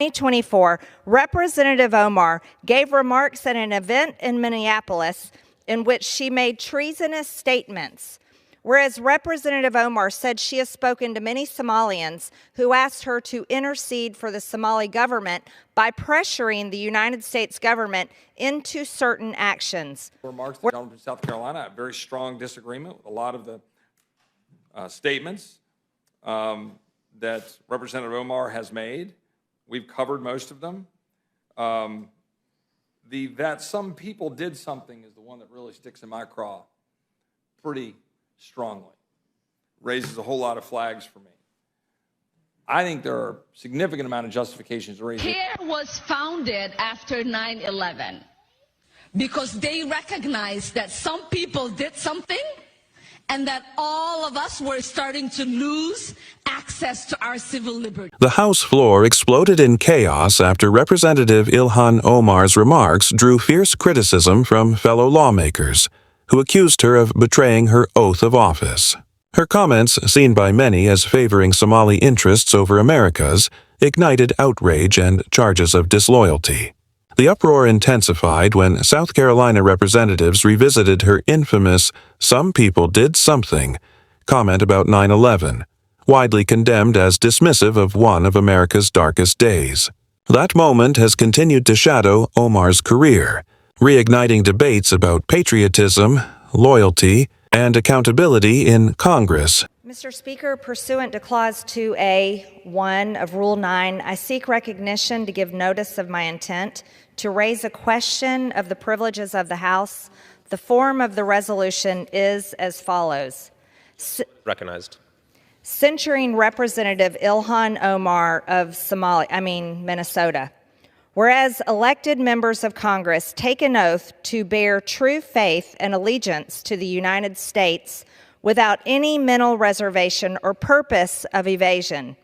2024, Representative Omar gave remarks at an event in Minneapolis in which she made treasonous statements. Whereas Representative Omar said she has spoken to many Somalians who asked her to intercede for the Somali government by pressuring the United States government into certain actions. Remarks to the gentleman from South Carolina. I have very strong disagreement with a lot of the statements that Representative Omar has made. We've covered most of them. That some people did something is the one that really sticks in my craw pretty strongly. Raises a whole lot of flags for me. I think there are significant amount of justifications to raise. CARE was founded after 9/11 because they recognized that some people did something and that all of us were starting to lose access to our civil liberty. The House floor exploded in chaos after Representative Ilhan Omar's remarks drew fierce criticism from fellow lawmakers, who accused her of betraying her oath of office. Her comments, seen by many as favoring Somali interests over America's, ignited outrage and charges of disloyalty. The uproar intensified when South Carolina representatives revisited her infamous "some people did something" comment about 9/11, widely condemned as dismissive of one of America's darkest days. That moment has continued to shadow Omar's career, reigniting debates about patriotism, loyalty, and accountability in Congress. Mr. Speaker, pursuant to Clause 2A.1 of Rule 9, I seek recognition to give notice of my intent to raise a question of the privileges of the House. The form of the resolution is as follows. Recognized. Censuring Representative Ilhan Omar of Minnesota. Whereas elected members of Congress take an oath to bear true faith and allegiance to the United States without any mental reservation or purpose of evasion.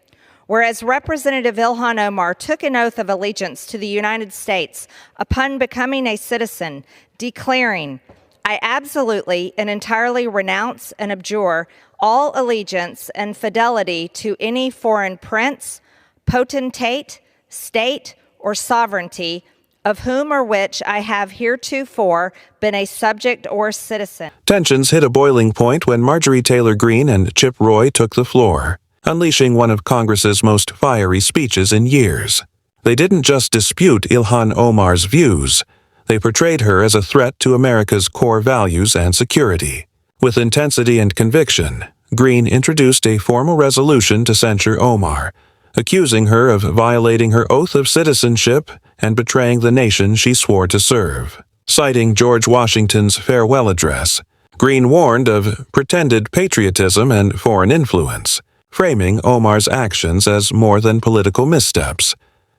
Whereas Representative Ilhan Omar took an oath of allegiance to the United States upon becoming a citizen, declaring, "I absolutely and entirely renounce and abjure all allegiance and fidelity to any foreign prince, potentate, state, or sovereignty, of whom or which I have heretofore been a subject or citizen." Tensions hit a boiling point when Marjorie Taylor Greene and Chip Roy took the floor, unleashing one of Congress's most fiery speeches in years. They didn't just dispute Ilhan Omar's views, they portrayed her as a threat to America's core values and security. With intensity and conviction, Greene introduced a formal resolution to censure Omar, accusing her of violating her oath of citizenship and betraying the nation she swore to serve. Citing George Washington's farewell address, Greene warned of pretended patriotism and foreign influence, framing Omar's actions as more than political missteps,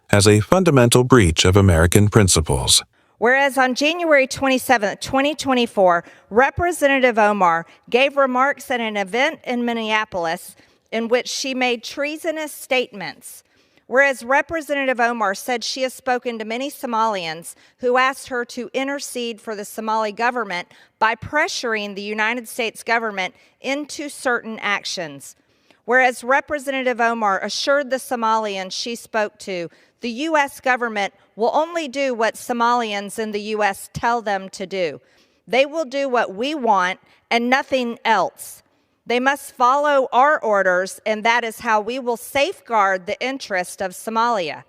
as a fundamental breach of American principles. Whereas on January 27, 2024, Representative Omar gave remarks at an event in Minneapolis in which she made treasonous statements. Whereas Representative Omar said she has spoken to many Somalians who asked her to intercede for the Somali government by pressuring the United States government into certain actions. Whereas Representative Omar assured the Somalians she spoke to, the U.S. government will only do what Somalians in the U.S. tell them to do. They will do what we want and nothing else. They must follow our orders, and that is how we will safeguard the interest of Somalia.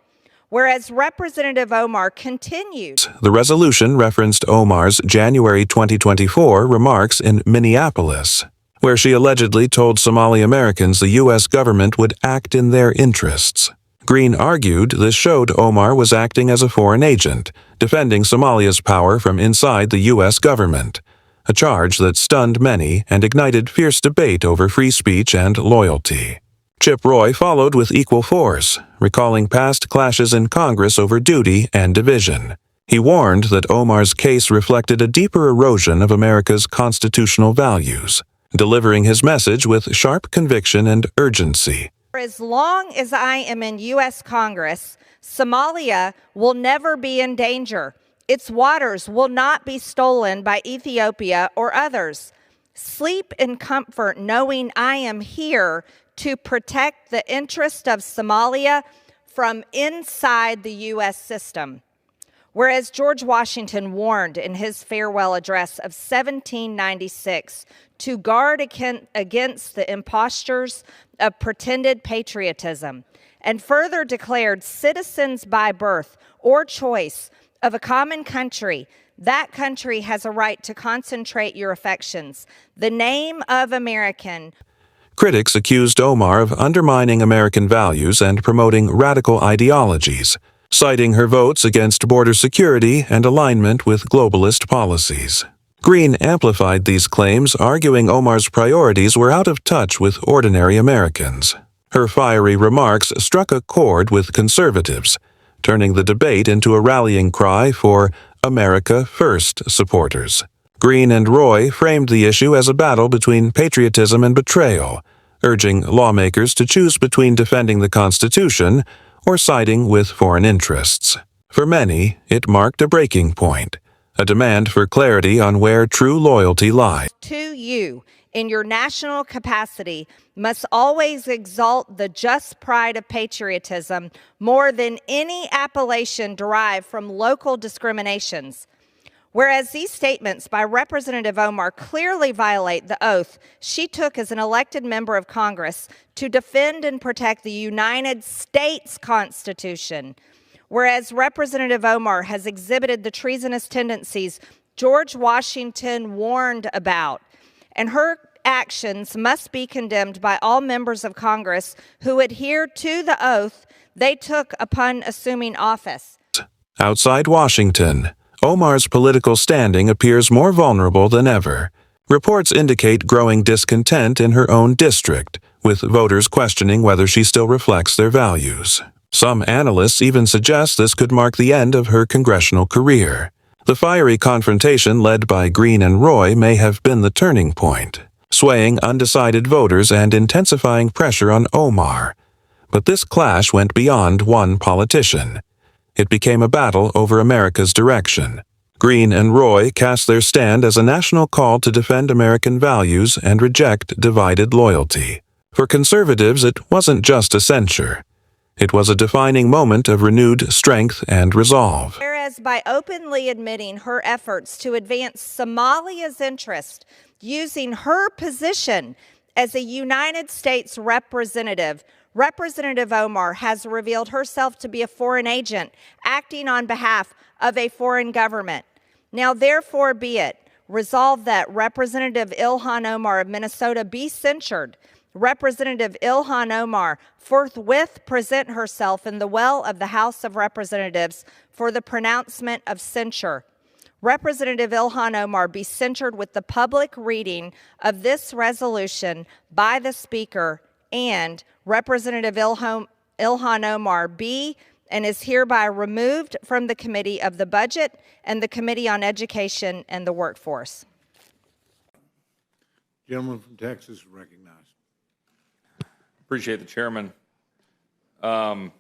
Whereas Representative Omar continued. The resolution referenced Omar's January 2024 remarks in Minneapolis, where she allegedly told Somali Americans the U.S. government would act in their interests. Greene argued this showed Omar was acting as a foreign agent, defending Somalia's power from inside the U.S. government, a charge that stunned many and ignited fierce debate over free speech and loyalty. Chip Roy followed with equal force, recalling past clashes in Congress over duty and division. He warned that Omar's case reflected a deeper erosion of America's constitutional values, delivering his message with sharp conviction and urgency. For as long as I am in U.S. Congress, Somalia will never be in danger. Its waters will not be stolen by Ethiopia or others. Sleep in comfort knowing I am here to protect the interest of Somalia from inside the U.S. system. Whereas George Washington warned in his farewell address of 1796 to guard against the impostures of pretended patriotism, and further declared citizens by birth or choice of a common country, that country has a right to concentrate your affections. The name of American. Critics accused Omar of undermining American values and promoting radical ideologies, citing her votes against border security and alignment with globalist policies. Greene amplified these claims, arguing Omar's priorities were out of touch with ordinary Americans. Her fiery remarks struck a chord with conservatives, turning the debate into a rallying cry for America First supporters. Greene and Roy framed the issue as a battle between patriotism and betrayal, urging lawmakers to choose between defending the Constitution or siding with foreign interests. For many, it marked a breaking point, a demand for clarity on where true loyalty lies. To you, in your national capacity, must always exalt the just pride of patriotism more than any appellation derived from local discriminations. Whereas these statements by Representative Omar clearly violate the oath she took as an elected member of Congress to defend and protect the United States Constitution. Whereas Representative Omar has exhibited the treasonous tendencies George Washington warned about, and her actions must be condemned by all members of Congress who adhere to the oath they took upon assuming office. Outside Washington, Omar's political standing appears more vulnerable than ever. Reports indicate growing discontent in her own district, with voters questioning whether she still reflects their values. Some analysts even suggest this could mark the end of her congressional career. The fiery confrontation led by Greene and Roy may have been the turning point, swaying undecided voters and intensifying pressure on Omar. But this clash went beyond one politician. It became a battle over America's direction. Greene and Roy cast their stand as a national call to defend American values and reject divided loyalty. For conservatives, it wasn't just a censure. It was a defining moment of renewed strength and resolve. Whereas by openly admitting her efforts to advance Somalia's interest using her position as a United States representative, Representative Omar has revealed herself to be a foreign agent acting on behalf of a foreign government. Now, therefore, be it resolved that Representative Ilhan Omar of Minnesota be censured. Representative Ilhan Omar forthwith present herself in the well of the House of Representatives for the pronouncement of censure. Representative Ilhan Omar be censured with the public reading of this resolution by the Speaker, and Representative Ilhan Omar be and is hereby removed from the Committee of the Budget and the Committee on Education and the Workforce. Gentleman from Texas is recognized. Appreciate the chairman. As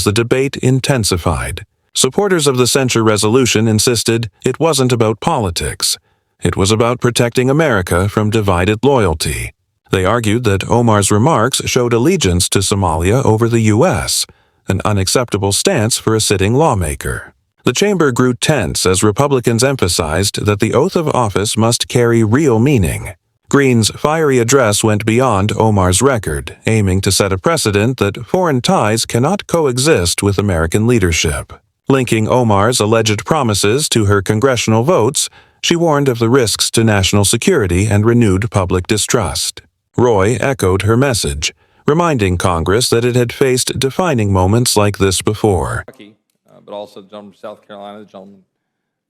the debate intensified, supporters of the censure resolution insisted it wasn't about politics. It was about protecting America from divided loyalty. They argued that Omar's remarks showed allegiance to Somalia over the U.S., an unacceptable stance for a sitting lawmaker. The chamber grew tense as Republicans emphasized that the oath of office must carry real meaning. Greene's fiery address went beyond Omar's record, aiming to set a precedent that foreign ties cannot coexist with American leadership. Linking Omar's alleged promises to her congressional votes, she warned of the risks to national security and renewed public distrust. Roy echoed her message, reminding Congress that it had faced defining moments like this before. But also the gentleman from South Carolina, the gentleman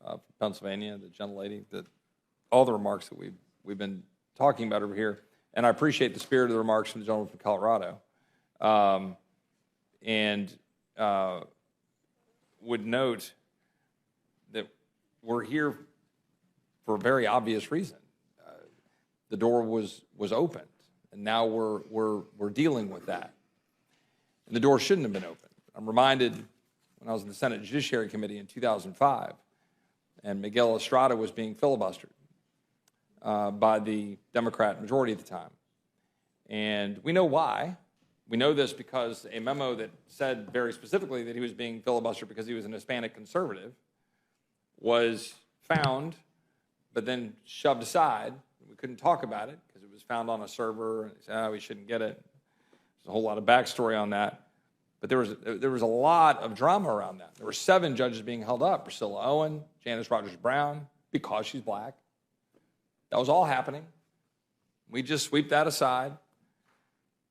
from Pennsylvania, the gentlelady, all the remarks that we've been talking about over here. And I appreciate the spirit of the remarks from the gentleman from Colorado. Would note that we're here for a very obvious reason. The door was opened, and now we're dealing with that. And the door shouldn't have been opened. I'm reminded when I was in the Senate Judiciary Committee in 2005, and Miguel Estrada was being filibustered by the Democrat majority at the time. And we know why. We know this because a memo that said very specifically that he was being filibustered because he was an Hispanic conservative was found, but then shoved aside. We couldn't talk about it because it was found on a server, and they said, oh, we shouldn't get it. There's a whole lot of backstory on that. But there was a lot of drama around that. There were 7 judges being held up: Priscilla Owen, Janice Rogers Brown, because she's black. That was all happening. We just sweep that aside.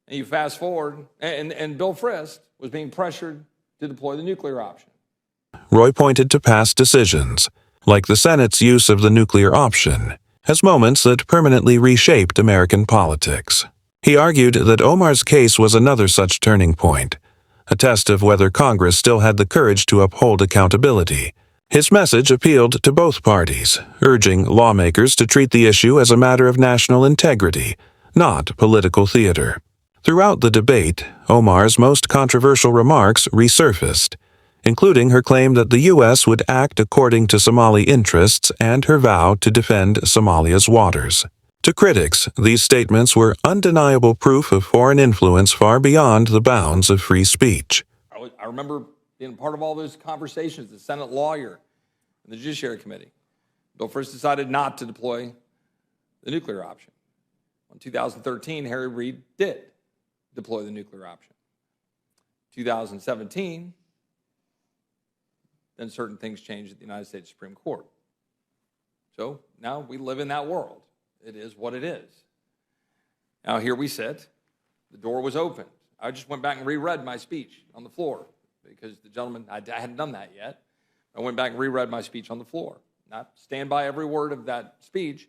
And you fast forward, and Bill Frist was being pressured to deploy the nuclear option. Roy pointed to past decisions, like the Senate's use of the nuclear option, as moments that permanently reshaped American politics. He argued that Omar's case was another such turning point, a test of whether Congress still had the courage to uphold accountability. His message appealed to both parties, urging lawmakers to treat the issue as a matter of national integrity, not political theater. Throughout the debate, Omar's most controversial remarks resurfaced, including her claim that the U.S. would act according to Somali interests and her vow to defend Somalia's waters. To critics, these statements were undeniable proof of foreign influence far beyond the bounds of free speech. I remember being part of all those conversations, the Senate lawyer and the Judiciary Committee. Bill Frist decided not to deploy the nuclear option. In 2013, Harry Reid did deploy the nuclear option. 2017, then certain things changed at the United States Supreme Court. So now we live in that world. It is what it is. Now here we sit. The door was open. I just went back and reread my speech on the floor because the gentleman, I hadn't done that yet. I went back and reread my speech on the floor. I stand by every word of that speech.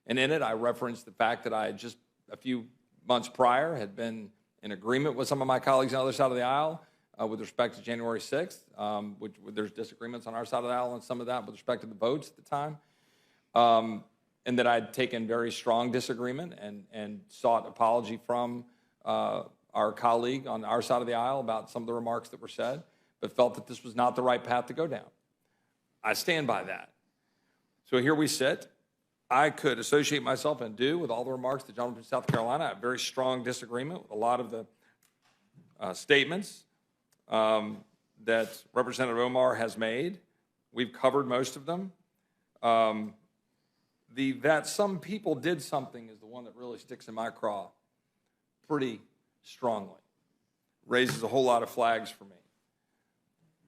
And in it, I referenced the fact that I had just a few months prior had been in agreement with some of my colleagues on the other side of the aisle with respect to January 6th, which there's disagreements on our side of the aisle on some of that with respect to the votes at the time, and that I'd taken very strong disagreement and sought apology from our colleague on our side of the aisle about some of the remarks that were said, but felt that this was not the right path to go down. I stand by that. So here we sit. I could associate myself and do with all the remarks the gentleman from South Carolina. I have very strong disagreement with a lot of the statements that Representative Omar has made. We've covered most of them. That some people did something is the one that really sticks in my craw pretty strongly. Raises a whole lot of flags for me.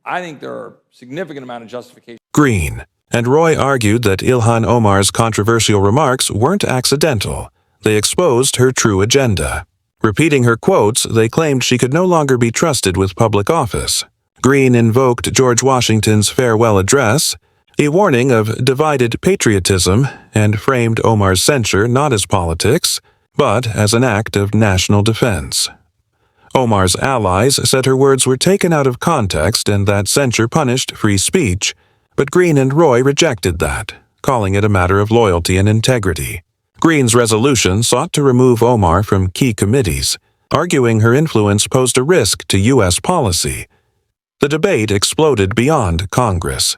I think there are a significant amount of justification. Greene and Roy argued that Ilhan Omar's controversial remarks weren't accidental. They exposed her true agenda. Repeating her quotes, they claimed she could no longer be trusted with public office. Greene invoked George Washington's farewell address, a warning of divided patriotism, and framed Omar's censure not as politics, but as an act of national defense. Omar's allies said her words were taken out of context and that censure punished free speech, but Greene and Roy rejected that, calling it a matter of loyalty and integrity. Greene's resolution sought to remove Omar from key committees, arguing her influence posed a risk to U.S. policy. The debate exploded beyond Congress.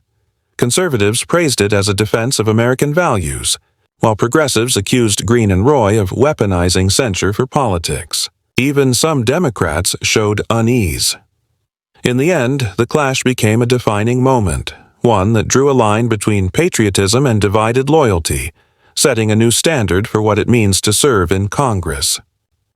Conservatives praised it as a defense of American values, while progressives accused Greene and Roy of weaponizing censure for politics. Even some Democrats showed unease. In the end, the clash became a defining moment, one that drew a line between patriotism and divided loyalty, setting a new standard for what it means to serve in Congress.